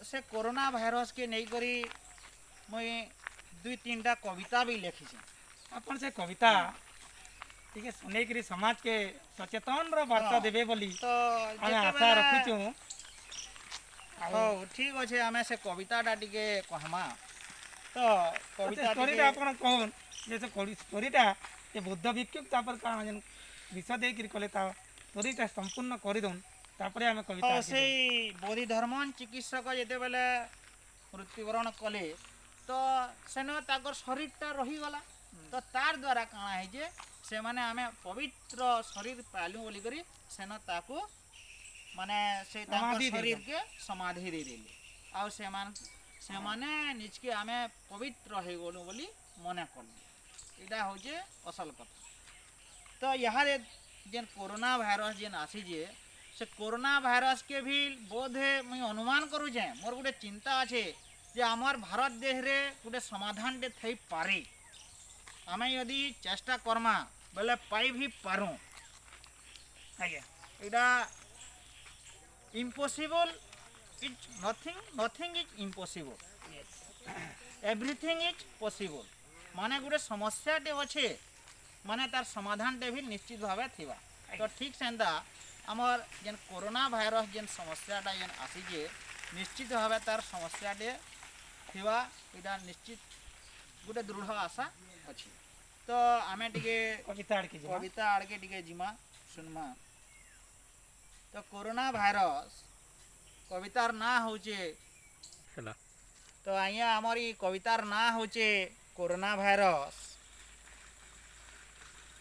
से corona virus के नहीं करी मुई दुई तीनटा कविता भी लिखी अपन से कविता ठीक है सुने करी समाज के सचेतन रो वार्ता देबे बोली तो आमे आशा रखुछु। हो ठीक अच्छे आमे से कविताटा टिके कहमा। तो कविता स्टोरीटा अपन कहन जैसे स्टोरीटा ये बुद्ध भिक्षु तापर काण जन विषय दे करी कले ता स्टोरीटा संपूर्ण करि दउन तापरे आमे कविता से बोधि धर्मन चिकित्सक जेते बेले मृत्युवरण कले तो सेन ताकर शरीरटा रही गला तो तार द्वारा काणा है जे से माने आमे पवित्र शरीर पालू बोली करी सेन ताको माने से ताकर शरीर के समाधि दे देले आ से माने निज के आमे पवित्र हे गोलु बोली मने करले इटा होजे असल कथा। तो यहाँ जेन कोरोना भाइरस जेन आसी जे से कोरोना भाइरस के भी बोधे मुई अनुमान करू जे मोर गोटे चिंता अच्छे जे आमर भारत देश रे गोटे समाधान टे थई पारे आमे यदि चेष्टा करमा बोले पाई भी पारू आज्ञा इटा impossible is nothing is impossible everything is possible माने गोटे समस्या टे अच्छे माने तार समाधान टे भी निश्चित भावे थिबा। तो ठीक सेंता आमर जेन कोरोना भाइरस जेन समस्याटा जेन आसी जे निश्चित भावे तार समस्याटे थिबा इटा निश्चित गोटे दृढ़ आशा अच्छी। तो आमे टिके कविता आड़के टिके जिमा सुनमा। तो कोरोना भाइरस कवितार ना होचे तो आइया आमर ई कवितार ना होचे कोरोना भाइरस।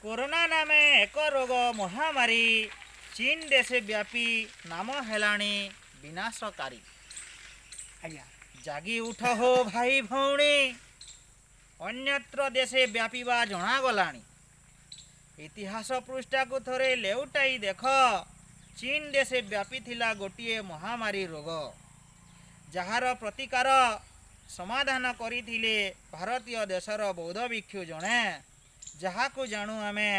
कोरोना नामे एक रोग महामारी चीन देशे व्यापी नाम हेलाणी विनाशकारी। आज्ञा जागी उठ हो भाई भौणी अन्यत्र देशे व्यापीबा जना गलाणी। इतिहास पृष्ठा को थोरे लेउटाई देख चीन देशे व्यापी थिला गोटिए महामारी रोग जार प्रतिकार समाधान करिथिले भारतीय देशर बौद्ध भिक्षु जणे जहाको जानू आमे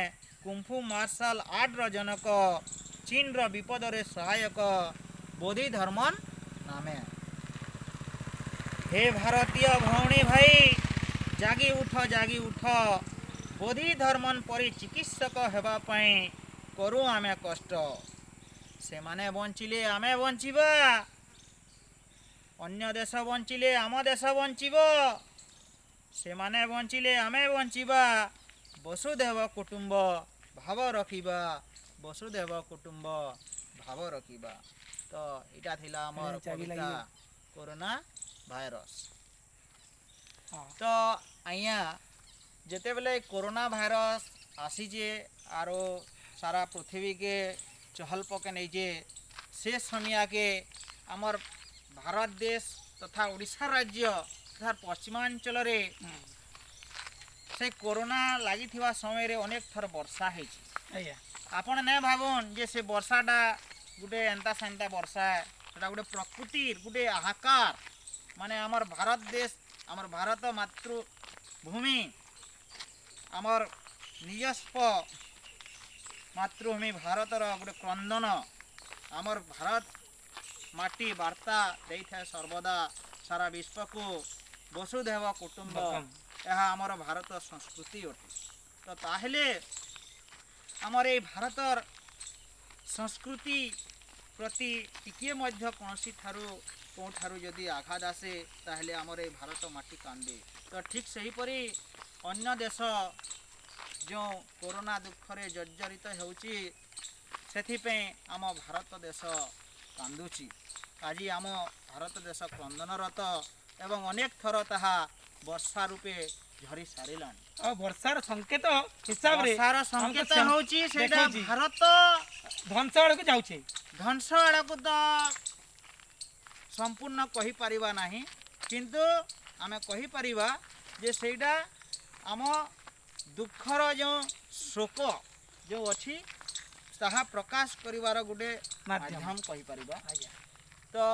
कुंफू मार्शल आर्ट र जनक चीन र विपद रे सहायक बोधि धर्मन नामे। हे भारतीय भौणी भाई जागी उठ बोधि धर्मन परि चिकित्सक हेबा पई करू आमे कष्ट से माने बंचिले आमे बंचिबा अन्य देश बंचिले आम देश बंचिबो से माने बंचिले आमे बंचिबा वसुधैव कुटुंब भाव रखिबा वसुधैव कुटुंब भाव रखिबा। तो इटा थिला हमर कविता कोरोना भाइरस। तो आइया जेते बेले कोरोना भाइरस आसी जे आरो सारा पृथ्वी के चहल पके नहीं जे से समिया के हमर भारत देश तथा ओडिशा राज्य तथा पश्चिमांचल रे से कोरोना लगी थिवा समय रे अनेक थर वर्षा है आपण ने भावन जे से वर्षाटा गोटे एंता सेंता वर्षा सेटा गोटे प्रकृतिर गोटे हाहाकार माने आमर भारत देश आमर भारत मातृभूमि आमर निजस्व मातृभूमि भारतर गोटे क्रंदन आमर भारत माटी वार्ता दे था सर्वदा सारा विश्व को वसुधैव कुटुंब यह आमर भारत संस्कृति अटे। तो ताहले आमर ए भारतर संस्कृति प्रति टिके मध्य कौनसी ठारू जदि आघात आसे ताहले आमर ए भारत माटी कांदे। तो ठीक सही परी अन्य देश जो कोरोना दुखरे जर्जरित होउची सेथिपे आम भारत देश कांदुची। आज आम भारत देश क्रंदनरत एवं अनेक थर ताहा वर्षा रूपे झरी सारिलानी और वर्षार संकेत हिसाब रे वर्षार संकेत होउची सेटा भारत ध्वंस आड़ को जाउछे ध्वंस आड़ को तो संपूर्ण कहि परिबा नाही किंतु आमे कहि परिबा जे सेटा आम दुखर जो शोक जो अछि ताहा प्रकाश करिवार गुटे माध्यम कहि परिबा। तो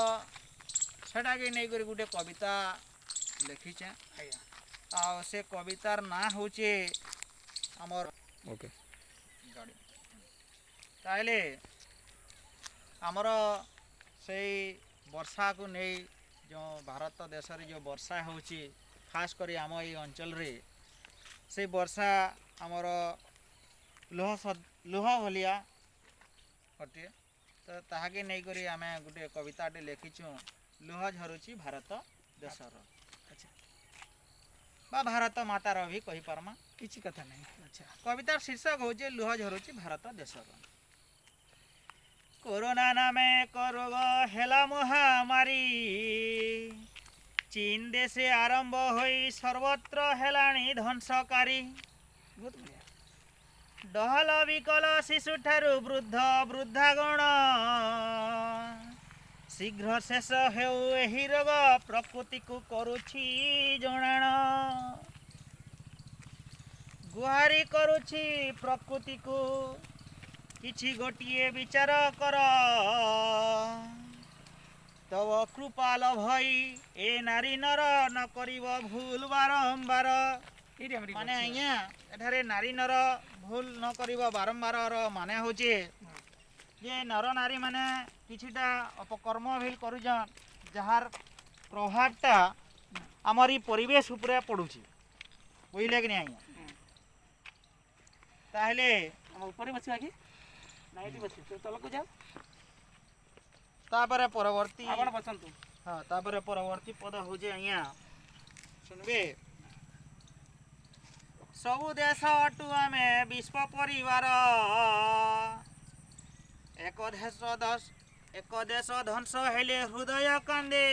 सेटा के नै करी गुटे कविता लिखिचे आ से कवितार ना होचे हमर ओके गाड़ी ताइले हमर से वर्षा को नहीं जो भारत देश रे जो वर्षा होची खास करी आम ये अंचल रे से वर्षा आमर लुह भलिया अटे तो ताहाके नहीं करी आमे गुटे कविताटे लिखिचु लुह झरुची भारत देशर अच्छा बा भारत मातार भी कही पारमा किसी कथा नहीं अच्छा कवितार शीर्षक होचे लुह झरुची भारत देशर कोरोना नामे रोग हेला महामारी चीन देशे आरंभ होई सर्वत्र हेलाणी ध्वंसकारी बहुत बढ़िया डहल विकल शिशु ठारू वृद्ध वृद्धागण शीघ्र शेष हेउ एही रोग प्रकृति को करुछि जणाण गुहारी करुछि प्रकृति को किछि गोटिए विचार कर तव कृपाल भई ए नारी नर न करिब भूल बारंबार ये हमरी माने आज्ञा एठारे नारी नर भूल न करिब बारंबार माने होचे जे नर नारी माने किछिटा अपकर्म भी करुछन जहार प्रभावटा आमरी परिवेश उपरे पड़ुछि बुझले कि नहीं आज्ञा ताहले हम ऊपर बसिबा कि ना एठी बसि तो तलको जाओ तापरे परवर्ती आपण बसंतु हाँ तापरे परवर्ती पद होचे आज्ञा सुनबे सबु देश अटु आमे विश्व परिवार एक देश ध्वंस हेले हृदय कांदे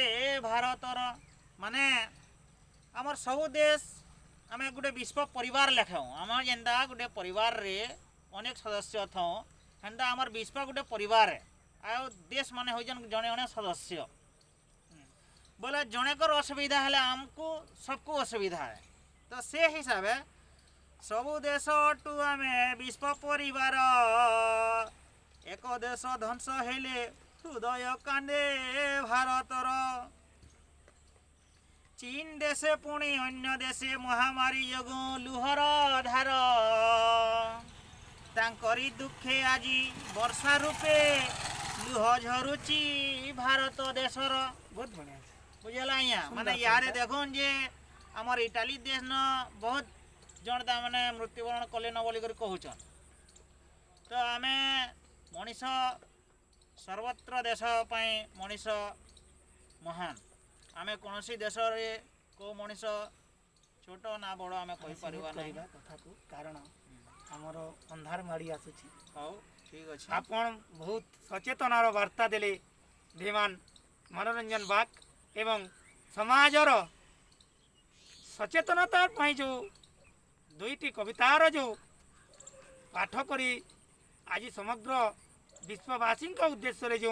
भारतर माने आमर सबु देश आमे गुटे विश्व परिवार लेखाऊ आम जेनता गुटे परिवार रे अनेक सदस्य थौ हेनता आमर विश्व गुटे परिवार है आ देश माने होजन जने जने सदस्य बोले जनेकर असुविधा हेले आमको सबको असुविधा है तो से हिसाब है सबु देश अटु आमे विश्व परिवार एक देश ध्वंस हेले हृदय कांदे भारतर चीन देशे पुणी अन्य देशे महामारी जोगु लुहर धार तांकरी दुखे आजी वर्षा रूपे लुह झरुची भारत देशर बहुत बढ़िया बुझला आज्ञा माने यारे देखुन जे हमर इटाली देश न बहुत जन ता माने मृत्युवरण कले न बोली कहूचन तो आमे मनीष सर्वत्र देश पाई मनीष महान आमे कौनसी देश रे को मनीष छोट ना बड़ आमे कहि परिबा नै कथा को कारण हमर अंधार माड़ी आसुची हौ ठीक अछि आपण बहुत सचेतनार वार्ता देले धीमान मनोरंजन बाग एवं समाजर सचेतनता पाई जो दुईटी कवितार जो पाठ करी आज समग्र विश्ववासी उद्देश्य रे जो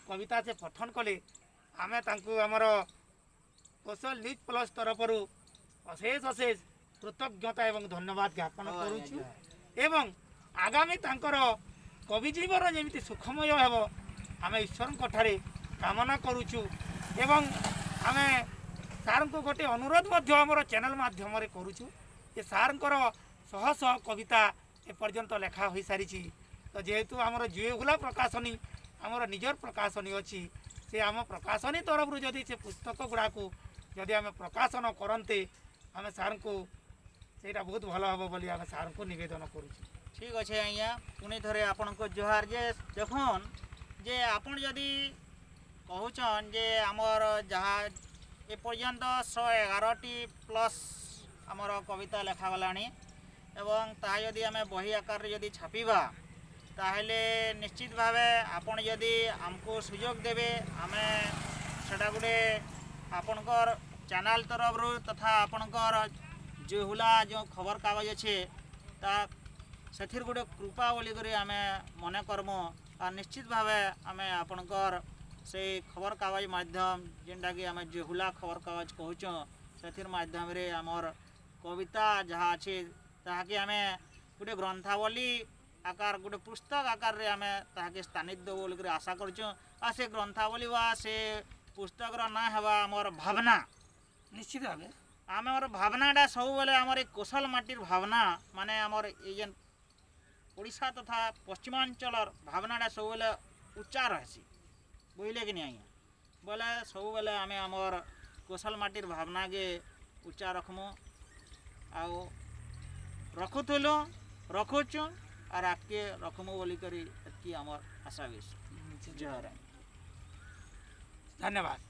कविता से पठन कले आमे तांकु हमर कोशल न्यूज प्लस तरफ अशेष अशेष कृतज्ञता एवं धन्यवाद ज्ञापन करूछु एवं आगामी तांकर कवि जीवन जेमिति सुखमय हेबो आमे ईश्वर ठारे कामना करूछु एवं आमे सार को गोटे अनुरोध मध्य हमर चैनल माध्यम रे करूछु जे सारंकर शह शह कविता एपर्यंत लेखा हो सारी तो जेहेतु आमर जुएहुला प्रकाशनी आमर निजर प्रकाशनी अच्छी से आम प्रकाशनी तरफ जदि से पुस्तक गुड़ा को जदि आम प्रकाशन करते आम सार को सेटा बहुत भल हम बोली आम सार को निवेदन करुँ ठीक अच्छे आज्ञा पुणी थे आपण को जोहार जे देखन जे आपण जदि कहूचन जे आमर जहाँ एपर्यंत 111टी प्लस आमर कविता लेखा गलानी एवं ताहा यदि आमे बही आकार रे यदि छापिबा ताहले निश्चित भावे आपण यदि हमको सुयोग देबे आमे सेटा गुटे आपणकर चैनल तरफ तथा आपणकर जुहुला जो खबर कागज अच्छे ता सेथिर गुटे कृपा बोली करी आमे मने करमु आ निश्चित भावे आमे आपणकर से खबर कागज माध्यम जेनटा कि आमे जुहुला खबर कागज कहूँ सेथिर माध्यम रे आमर कविता जहाँ अच्छे ताकि आमे गोटे ग्रंथावली आकार गोटे पुस्तक आकार रे आमे ताकि स्थानित देव बोलिक आशा करछुँ आ से ग्रंथावली वा से पुस्तक ना हेबा आमर भावना निश्चित भाव आमर भावनाटा सब बेले आमर कोशल माटिर भावना माने आमर एजेन ओडिशा तथा पश्चिमांचल भावनाटा सब बेले उच्चा रहसी बुझले कि नहीं आज्ञा ବୋଲେ ସବୁବେଲେ ଆମେ ଆମର୍ କୋଶଲ ମାଟିର ଭାବନାକେ ଉଚ୍ଚା ରଖ୍ମୁ ଆଉ ରଖୁଥିଲୁ ରଖୁଛୁ ଆର୍ ଆଗ୍କେ ରଖ୍ମୁ ବୋଲିକରି ଏତ୍କି ଆମର୍ ଆଶା ବିଶ୍ୱାସ। ଜୟ ରାମ। ଧନ୍ୟବାଦ।